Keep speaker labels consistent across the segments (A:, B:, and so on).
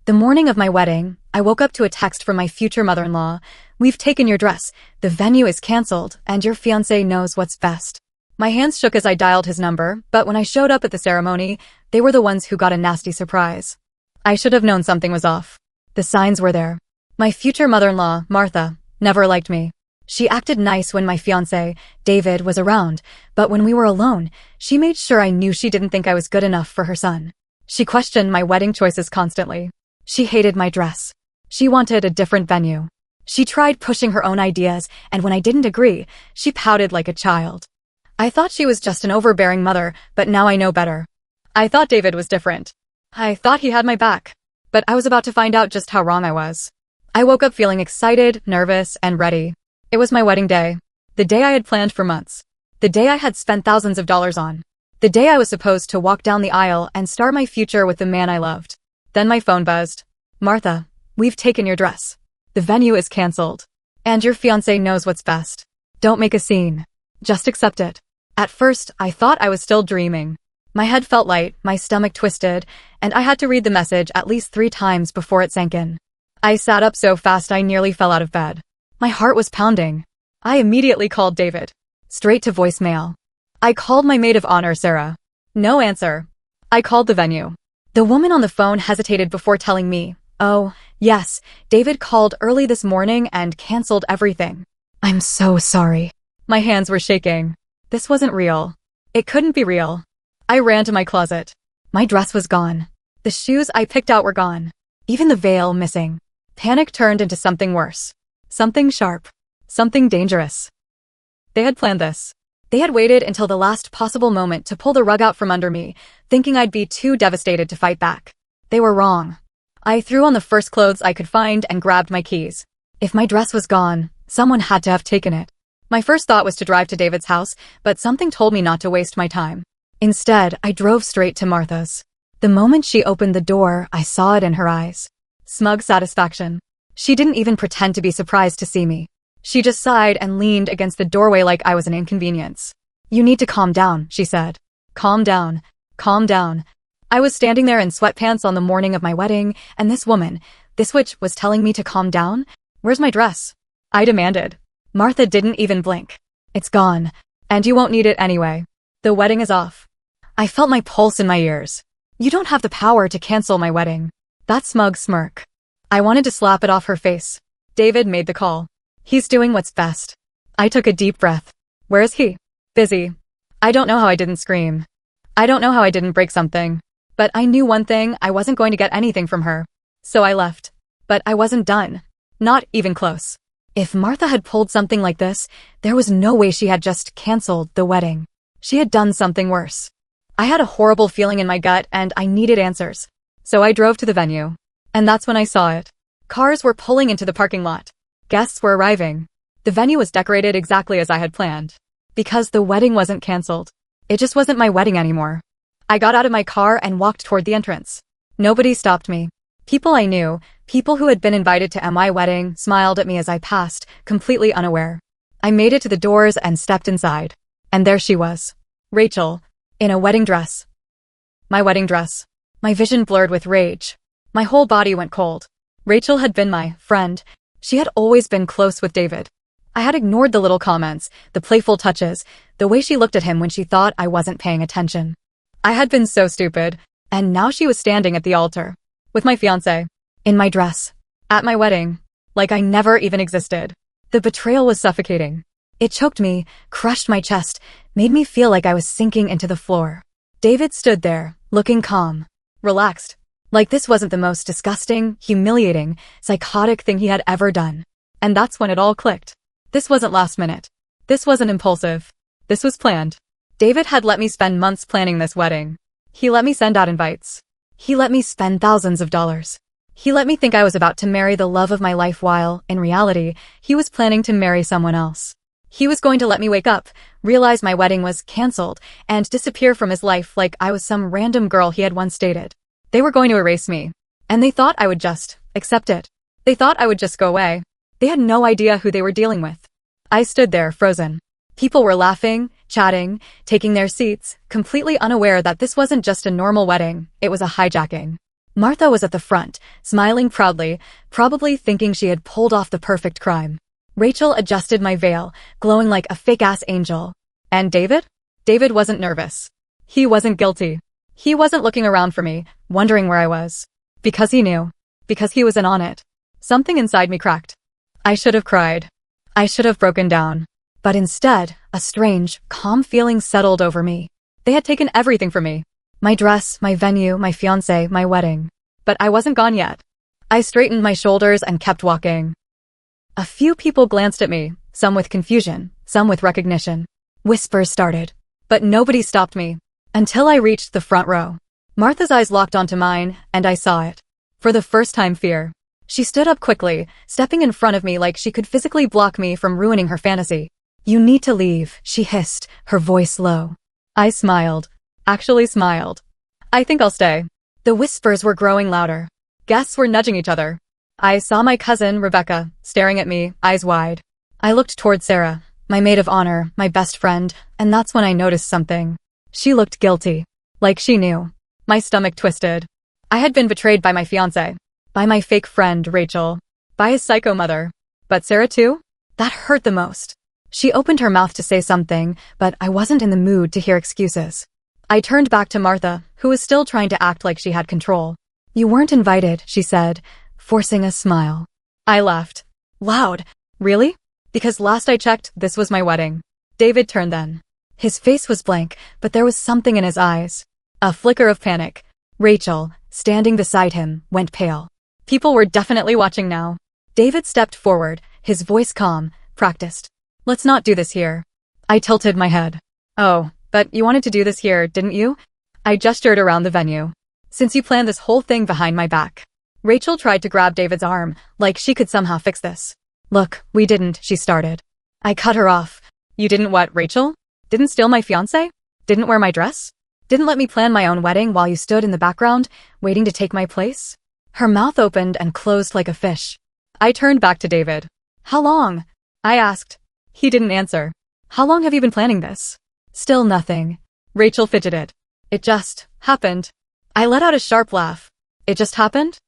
A: The morning of my wedding, I woke up to a text from my future mother-in-law. "We've taken your dress. The venue is canceled, and your fiancé knows what's best." My hands shook as I dialed his number, but when I showed up at the ceremony, they were the ones who got a nasty surprise. I should have known something was off. The signs were there. My future mother-in-law, Martha, never liked me. She acted nice when my fiancé, David, was around, but when we were alone, she made sure I knew she didn't think I was good enough for her son. She questioned my wedding choices constantly. She hated my dress. She wanted a different venue. She tried pushing her own ideas, and when I didn't agree, she pouted like a child. I thought she was just an overbearing mother, but now I know better. I thought David was different. I thought he had my back. But I was about to find out just how wrong I was. I woke up feeling excited, nervous, and ready. It was my wedding day. The day I had planned for months. The day I had spent thousands of dollars on. The day I was supposed to walk down the aisle and start my future with the man I loved. Then my phone buzzed. "Martha, we've taken your dress. The venue is canceled. And your fiancé knows what's best. Don't make a scene. Just accept it." At first, I thought I was still dreaming. My head felt light, my stomach twisted, and I had to read the message at least 3 times before it sank in. I sat up so fast I nearly fell out of bed. My heart was pounding. I immediately called David. Straight to voicemail. I called my maid of honor, Sarah. No answer. I called the venue. The woman on the phone hesitated before telling me, "Oh, yes, David called early this morning and canceled everything." "I'm so sorry." My hands were shaking. This wasn't real. It couldn't be real. I ran to my closet. My dress was gone. The shoes I picked out were gone. Even the veil missing. Panic turned into something worse. Something sharp. Something dangerous. They had planned this. They had waited until the last possible moment to pull the rug out from under me, thinking I'd be too devastated to fight back. They were wrong. I threw on the first clothes I could find and grabbed my keys. If my dress was gone, someone had to have taken it. My first thought was to drive to David's house, but something told me not to waste my time. Instead, I drove straight to Martha's. The moment she opened the door, I saw it in her eyes. Smug satisfaction. She didn't even pretend to be surprised to see me. She just sighed and leaned against the doorway like I was an inconvenience. "You need to calm down," she said. Calm down. Calm down. I was standing there in sweatpants on the morning of my wedding, and this woman, this witch, was telling me to calm down? "Where's my dress?" I demanded. Martha didn't even blink. "It's gone. And you won't need it anyway. The wedding is off." I felt my pulse in my ears. "You don't have the power to cancel my wedding." That smug smirk. I wanted to slap it off her face. David made the call. He's doing what's best. I took a deep breath. Where is he? Busy. I don't know how I didn't scream. I don't know how I didn't break something. But I knew one thing, I wasn't going to get anything from her. So I left. But I wasn't done. Not even close. If Martha had pulled something like this, there was no way she had just canceled the wedding. She had done something worse. I had a horrible feeling in my gut and I needed answers. So I drove to the venue. And that's when I saw it. Cars were pulling into the parking lot. Guests were arriving. The venue was decorated exactly as I had planned. Because the wedding wasn't canceled. It just wasn't my wedding anymore. I got out of my car and walked toward the entrance. Nobody stopped me. People I knew, people who had been invited to my wedding, smiled at me as I passed, completely unaware. I made it to the doors and stepped inside. And there she was. Rachel. In a wedding dress. My wedding dress. My vision blurred with rage. My whole body went cold. Rachel had been my friend. She had always been close with David. I had ignored the little comments, the playful touches, the way she looked at him when she thought I wasn't paying attention. I had been so stupid. And now she was standing at the altar. With my fiancé. In my dress. At my wedding. Like I never even existed. The betrayal was suffocating. It choked me, crushed my chest, made me feel like I was sinking into the floor. David stood there, looking calm. Relaxed. Like this wasn't the most disgusting, humiliating, psychotic thing he had ever done. And that's when it all clicked. This wasn't last minute. This wasn't impulsive. This was planned. David had let me spend months planning this wedding. He let me send out invites. He let me spend thousands of dollars. He let me think I was about to marry the love of my life while, in reality, he was planning to marry someone else. He was going to let me wake up, realize my wedding was canceled, and disappear from his life like I was some random girl he had once dated. They were going to erase me. And they thought I would just accept it. They thought I would just go away. They had no idea who they were dealing with. I stood there, frozen. People were laughing, chatting, taking their seats, completely unaware that this wasn't just a normal wedding, it was a hijacking. Martha was at the front, smiling proudly, probably thinking she had pulled off the perfect crime. Rachel adjusted my veil, glowing like a fake-ass angel. And David? David wasn't nervous. He wasn't guilty. He wasn't looking around for me, wondering where I was. Because he knew. Because he was in on it. Something inside me cracked. I should have cried. I should have broken down. But instead, a strange, calm feeling settled over me. They had taken everything from me. My dress, my venue, my fiancé, my wedding. But I wasn't gone yet. I straightened my shoulders and kept walking. A few people glanced at me, some with confusion, some with recognition. Whispers started. But nobody stopped me. Until I reached the front row. Martha's eyes locked onto mine, and I saw it. For the first time, fear. She stood up quickly, stepping in front of me like she could physically block me from ruining her fantasy. "You need to leave," she hissed, her voice low. I smiled. Actually smiled. "I think I'll stay." The whispers were growing louder. Guests were nudging each other. I saw my cousin, Rebecca, staring at me, eyes wide. I looked toward Sarah, my maid of honor, my best friend, and that's when I noticed something. She looked guilty. Like she knew. My stomach twisted. I had been betrayed by my fiancé. By my fake friend, Rachel. By his psycho mother. But Sarah too? That hurt the most. She opened her mouth to say something, but I wasn't in the mood to hear excuses. I turned back to Martha, who was still trying to act like she had control. "You weren't invited," she said, forcing a smile. I laughed. Loud. "Really? Because last I checked, this was my wedding." David turned then. His face was blank, but there was something in his eyes. A flicker of panic. Rachel, standing beside him, went pale. People were definitely watching now. David stepped forward, his voice calm, practiced. "Let's not do this here." I tilted my head. "Oh, but you wanted to do this here, didn't you?" I gestured around the venue. "Since you planned this whole thing behind my back." Rachel tried to grab David's arm, like she could somehow fix this. "Look, we didn't," she started. I cut her off. "You didn't what, Rachel? Didn't steal my fiancé? Didn't wear my dress? Didn't let me plan my own wedding while you stood in the background, waiting to take my place?" Her mouth opened and closed like a fish. I turned back to David. "How long?" I asked. He didn't answer. "How long have you been planning this?" Still nothing. Rachel fidgeted. "It just happened." I let out a sharp laugh. "It just happened?"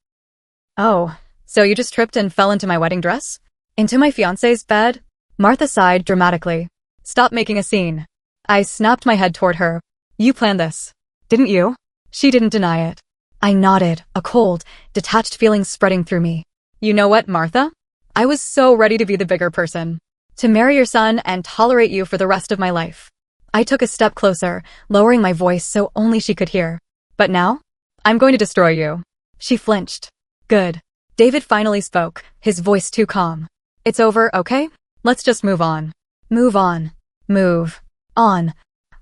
A: "Oh, so you just tripped and fell into my wedding dress? Into my fiancé's bed?" Martha sighed dramatically. "Stop making a scene." I snapped my head toward her. "You planned this, didn't you?" She didn't deny it. I nodded, a cold, detached feeling spreading through me. "You know what, Martha? I was so ready to be the bigger person. To marry your son and tolerate you for the rest of my life." I took a step closer, lowering my voice so only she could hear. "But now? I'm going to destroy you." She flinched. "Good." David finally spoke, his voice too calm. "It's over, okay? Let's just move on." Move on. Move. On.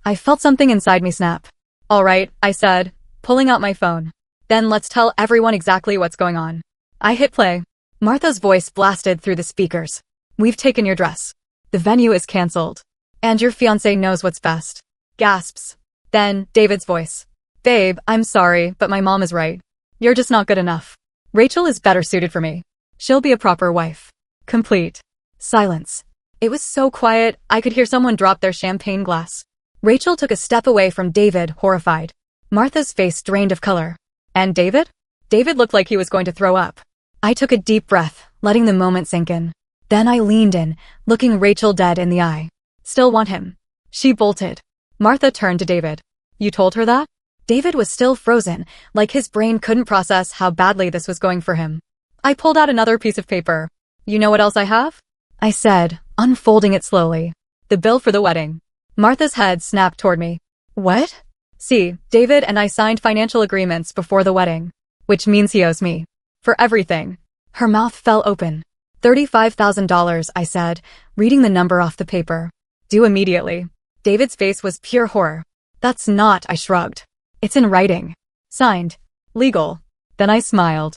A: I felt something inside me snap. "All right," I said, pulling out my phone. "Then let's tell everyone exactly what's going on." I hit play. Martha's voice blasted through the speakers. "We've taken your dress. The venue is cancelled. And your fiancé knows what's best." Gasps. Then, David's voice. "Babe, I'm sorry, but my mom is right. You're just not good enough. Rachel is better suited for me. She'll be a proper wife." Complete. Silence. It was so quiet, I could hear someone drop their champagne glass. Rachel took a step away from David, horrified. Martha's face drained of color. And David? David looked like he was going to throw up. I took a deep breath, letting the moment sink in. Then I leaned in, looking Rachel dead in the eye. "Still want him?" She bolted. Martha turned to David. "You told her that?" David was still frozen, like his brain couldn't process how badly this was going for him. I pulled out another piece of paper. "You know what else I have?" I said, unfolding it slowly. "The bill for the wedding." Martha's head snapped toward me. "What?" "See, David and I signed financial agreements before the wedding. Which means he owes me. For everything." Her mouth fell open. $35,000, I said, reading the number off the paper. "Due immediately." David's face was pure horror. "That's not," I shrugged. "It's in writing. Signed. Legal." Then I smiled.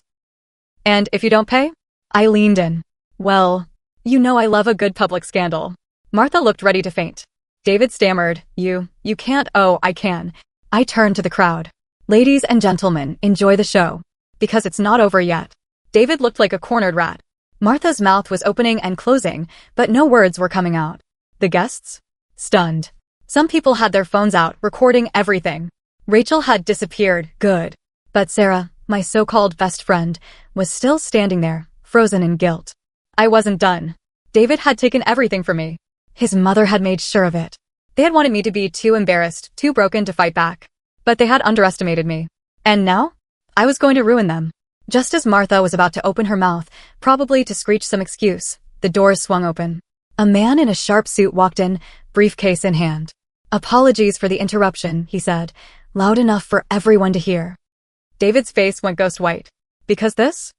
A: "And if you don't pay?" I leaned in. "Well, you know I love a good public scandal." Martha looked ready to faint. David stammered, You can't." "Oh, I can." I turned to the crowd. "Ladies and gentlemen, enjoy the show. Because it's not over yet." David looked like a cornered rat. Martha's mouth was opening and closing, but no words were coming out. The guests? Stunned. Some people had their phones out, recording everything. Rachel had disappeared, good. But Sarah, My so-called best friend was still standing there, frozen in guilt. I wasn't done. David had taken everything from me. His mother had made sure of it. They had wanted me to be too embarrassed, too broken to fight back. But they had underestimated me. And now? I was going to ruin them. Just as Martha was about to open her mouth, probably to screech some excuse, the doors swung open. A man in a sharp suit walked in, briefcase in hand. "Apologies for the interruption," he said, loud enough for everyone to hear. David's face went ghost white. Because this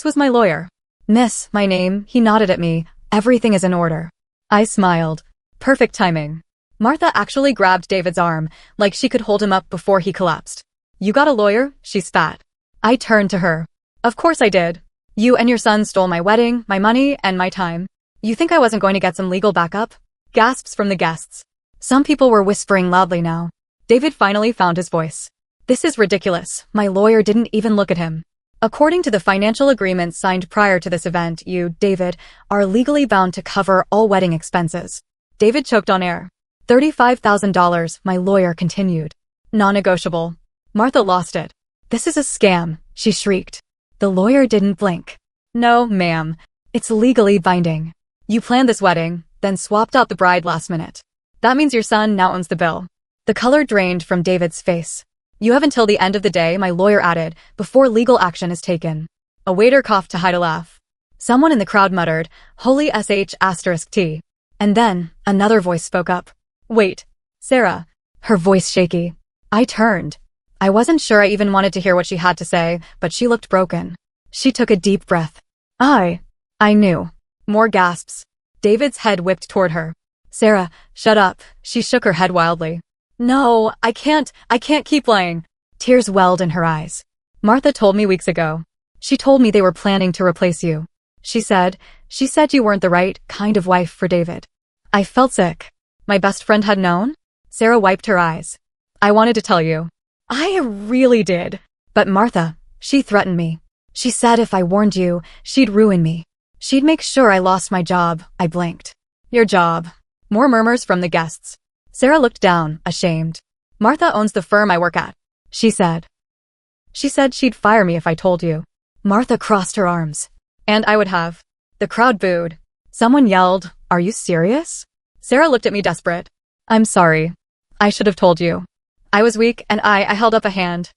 A: was my lawyer. "Miss, my name," he nodded at me. "Everything is in order." I smiled. Perfect timing. Martha actually grabbed David's arm, like she could hold him up before he collapsed. "You got a lawyer?" she spat. I turned to her. "Of course I did. You and your son stole my wedding, my money, and my time. You think I wasn't going to get some legal backup?" Gasps from the guests. Some people were whispering loudly now. David finally found his voice. "This is ridiculous. My lawyer didn't even look at him. According to the financial agreement signed prior to this event, you, David, are legally bound to cover all wedding expenses." David choked on air. $35,000, my lawyer continued. "Non-negotiable." Martha lost it. "This is a scam," she shrieked. The lawyer didn't blink. "No, ma'am. It's legally binding. You planned this wedding, then swapped out the bride last minute. That means your son now owns the bill." The color drained from David's face. "You have until the end of the day," my lawyer added, "before legal action is taken." A waiter coughed to hide a laugh. Someone in the crowd muttered, "Holy sh*T. And then, another voice spoke up. "Wait, Sarah." Her voice shaky. I turned. I wasn't sure I even wanted to hear what she had to say, but she looked broken. She took a deep breath. I knew. More gasps. David's head whipped toward her. "Sarah, shut up." She shook her head wildly. "No, I can't keep lying." Tears welled in her eyes. "Martha told me weeks ago. She told me they were planning to replace you. She said you weren't the right kind of wife for David." I felt sick. My best friend had known? Sarah wiped her eyes. "I wanted to tell you. I really did. But Martha, she threatened me. She said if I warned you, she'd ruin me. She'd make sure I lost my job." I blinked. "Your job." More murmurs from the guests. Sarah looked down, ashamed. "Martha owns the firm I work at," she said. "She said she'd fire me if I told you." Martha crossed her arms. "And I would have." The crowd booed. Someone yelled, "Are you serious?" Sarah looked at me desperate. "I'm sorry. I should have told you." I was weak and I held up a hand.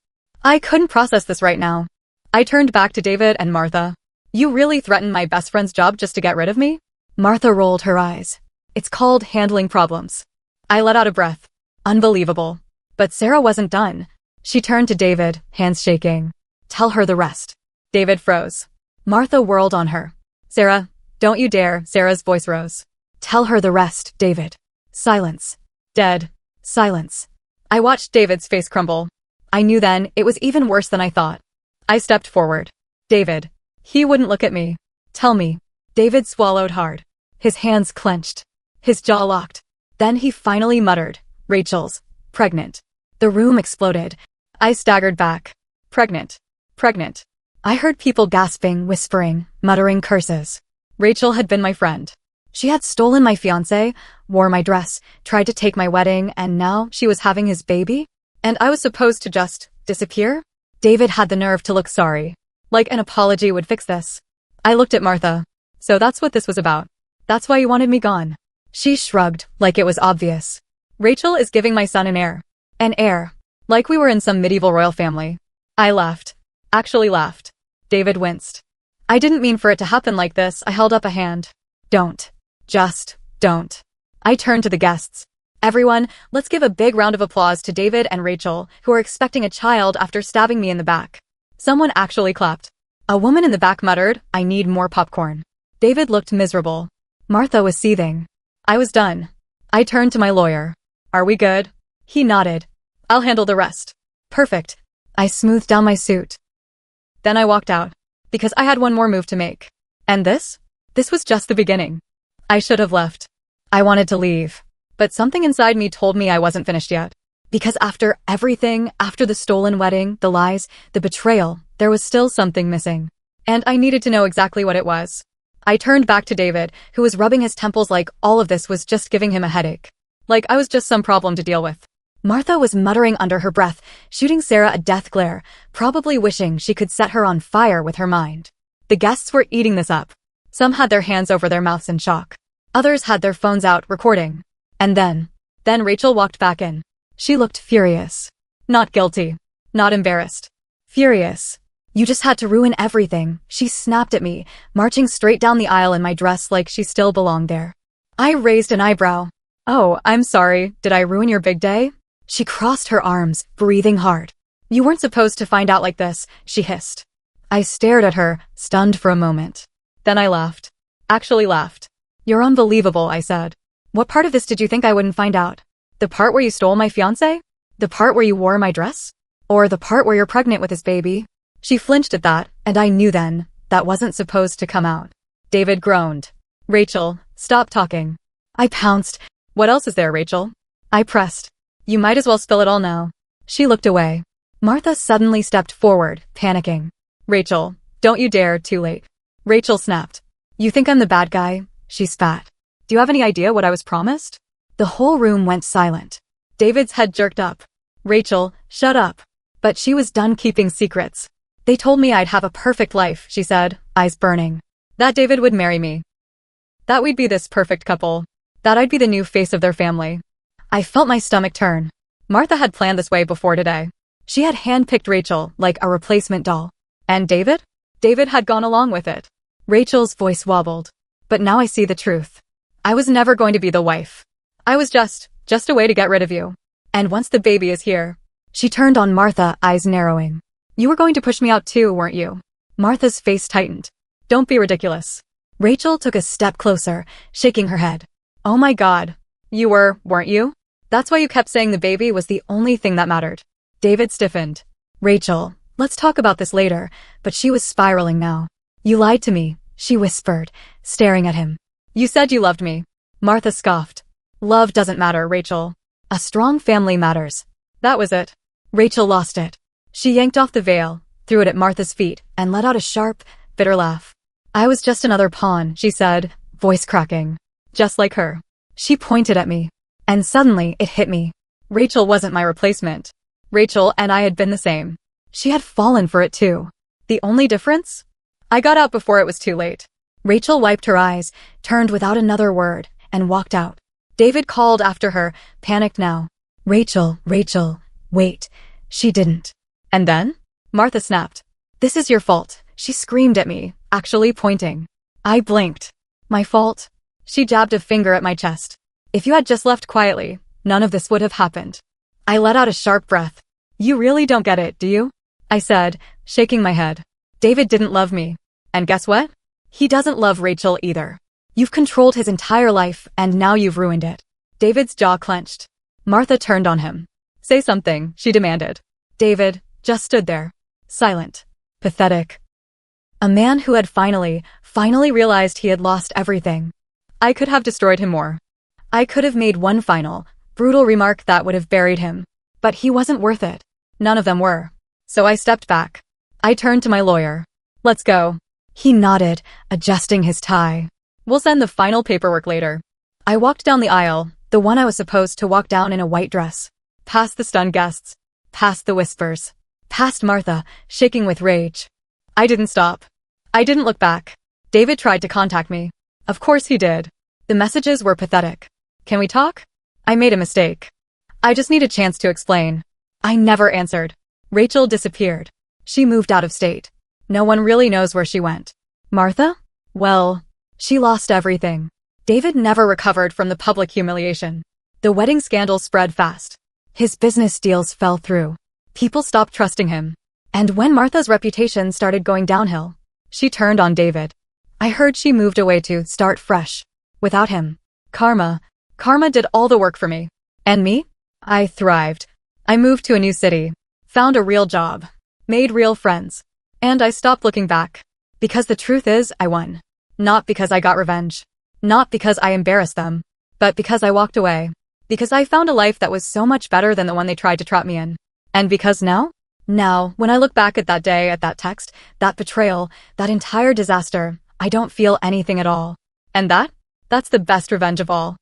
A: I couldn't process this right now. I turned back to David and Martha. "You really threatened my best friend's job just to get rid of me?" Martha rolled her eyes. "It's called handling problems." I let out a breath. Unbelievable. But Sarah wasn't done. She turned to David, hands shaking. "Tell her the rest." David froze. Martha whirled on her. "Sarah, don't you dare." Sarah's voice rose. "Tell her the rest, David." Silence. Dead. Silence. I watched David's face crumble. I knew then it was even worse than I thought. I stepped forward. "David." He wouldn't look at me. "Tell me." David swallowed hard. His hands clenched. His jaw locked. Then he finally muttered, "Rachel's pregnant." The room exploded. I staggered back. Pregnant. Pregnant. I heard people gasping, whispering, muttering curses. Rachel had been my friend. She had stolen my fiancé, wore my dress, tried to take my wedding, and now she was having his baby? And I was supposed to just disappear? David had the nerve to look sorry. Like an apology would fix this. I looked at Martha. "So that's what this was about. That's why you wanted me gone." She shrugged, like it was obvious. "Rachel is giving my son an heir. An heir. Like we were in some medieval royal family." I laughed. Actually laughed. David winced. "I didn't mean for it to happen like this." I held up a hand. "Don't. Just don't." I turned to the guests. "Everyone, let's give a big round of applause to David and Rachel, who are expecting a child after stabbing me in the back." Someone actually clapped. A woman in the back muttered, "I need more popcorn." David looked miserable. Martha was seething. I was done. I turned to my lawyer. "Are we good?" He nodded. "I'll handle the rest." "Perfect." I smoothed down my suit. Then I walked out. Because I had one more move to make. And this? This was just the beginning. I should have left. I wanted to leave. But something inside me told me I wasn't finished yet. Because after everything, after the stolen wedding, the lies, the betrayal, there was still something missing. And I needed to know exactly what it was. I turned back to David, who was rubbing his temples like all of this was just giving him a headache. Like I was just some problem to deal with. Martha was muttering under her breath, shooting Sarah a death glare, probably wishing she could set her on fire with her mind. The guests were eating this up. Some had their hands over their mouths in shock. Others had their phones out, recording. And then Rachel walked back in. She looked furious. Not guilty. Not embarrassed. Furious. You just had to ruin everything, she snapped at me, marching straight down the aisle in my dress like she still belonged there. I raised an eyebrow. Oh, I'm sorry, did I ruin your big day? She crossed her arms, breathing hard. You weren't supposed to find out like this, she hissed. I stared at her, stunned for a moment. Then I laughed. Actually laughed. You're unbelievable, I said. What part of this did you think I wouldn't find out? The part where you stole my fiancé? The part where you wore my dress? Or the part where you're pregnant with his baby? She flinched at that, and I knew then, that wasn't supposed to come out. David groaned. Rachel, stop talking. I pounced. What else is there, Rachel? I pressed. You might as well spill it all now. She looked away. Martha suddenly stepped forward, panicking. Rachel, don't you dare, too late. Rachel snapped. You think I'm the bad guy? She spat. Do you have any idea what I was promised? The whole room went silent. David's head jerked up. Rachel, shut up. But she was done keeping secrets. They told me I'd have a perfect life, she said, eyes burning. That David would marry me. That we'd be this perfect couple. That I'd be the new face of their family. I felt my stomach turn. Martha had planned this way before today. She had handpicked Rachel like a replacement doll. And David? David had gone along with it. Rachel's voice wobbled. But now I see the truth. I was never going to be the wife. I was just a way to get rid of you. And once the baby is here. She turned on Martha, eyes narrowing. You were going to push me out too, weren't you? Martha's face tightened. Don't be ridiculous. Rachel took a step closer, shaking her head. Oh my God. You were, weren't you? That's why you kept saying the baby was the only thing that mattered. David stiffened. Rachel, let's talk about this later, but she was spiraling now. You lied to me, she whispered, staring at him. You said you loved me. Martha scoffed. Love doesn't matter, Rachel. A strong family matters. That was it. Rachel lost it. She yanked off the veil, threw it at Martha's feet, and let out a sharp, bitter laugh. I was just another pawn, she said, voice cracking. Just like her. She pointed at me. And suddenly, it hit me. Rachel wasn't my replacement. Rachel and I had been the same. She had fallen for it too. The only difference? I got out before it was too late. Rachel wiped her eyes, turned without another word, and walked out. David called after her, panicked now. Rachel, wait. She didn't. And then? Martha snapped. This is your fault, she screamed at me, actually pointing. I blinked. My fault? She jabbed a finger at my chest. If you had just left quietly, none of this would have happened. I let out a sharp breath. You really don't get it, do you? I said, shaking my head. David didn't love me. And guess what? He doesn't love Rachel either. You've controlled his entire life, and now you've ruined it. David's jaw clenched. Martha turned on him. Say something, she demanded. David just stood there, silent, pathetic. A man who had finally realized he had lost everything. I could have destroyed him more. I could have made one final, brutal remark that would have buried him. But he wasn't worth it. None of them were. So I stepped back. I turned to my lawyer. Let's go. He nodded, adjusting his tie. We'll send the final paperwork later. I walked down the aisle, the one I was supposed to walk down in a white dress. Past the stunned guests. Past the whispers. Past Martha, shaking with rage. I didn't stop. I didn't look back. David tried to contact me. Of course he did. The messages were pathetic. Can we talk? I made a mistake. I just need a chance to explain. I never answered. Rachel disappeared. She moved out of state. No one really knows where she went. Martha? Well, she lost everything. David never recovered from the public humiliation. The wedding scandal spread fast. His business deals fell through. People stopped trusting him. And when Martha's reputation started going downhill, she turned on David. I heard she moved away to start fresh. Without him. Karma did all the work for me. And me? I thrived. I moved to a new city. Found a real job. Made real friends. And I stopped looking back. Because the truth is, I won. Not because I got revenge. Not because I embarrassed them. But because I walked away. Because I found a life that was so much better than the one they tried to trap me in. And because now, when I look back at that day, at that text, that betrayal, that entire disaster, I don't feel anything at all. And that's the best revenge of all.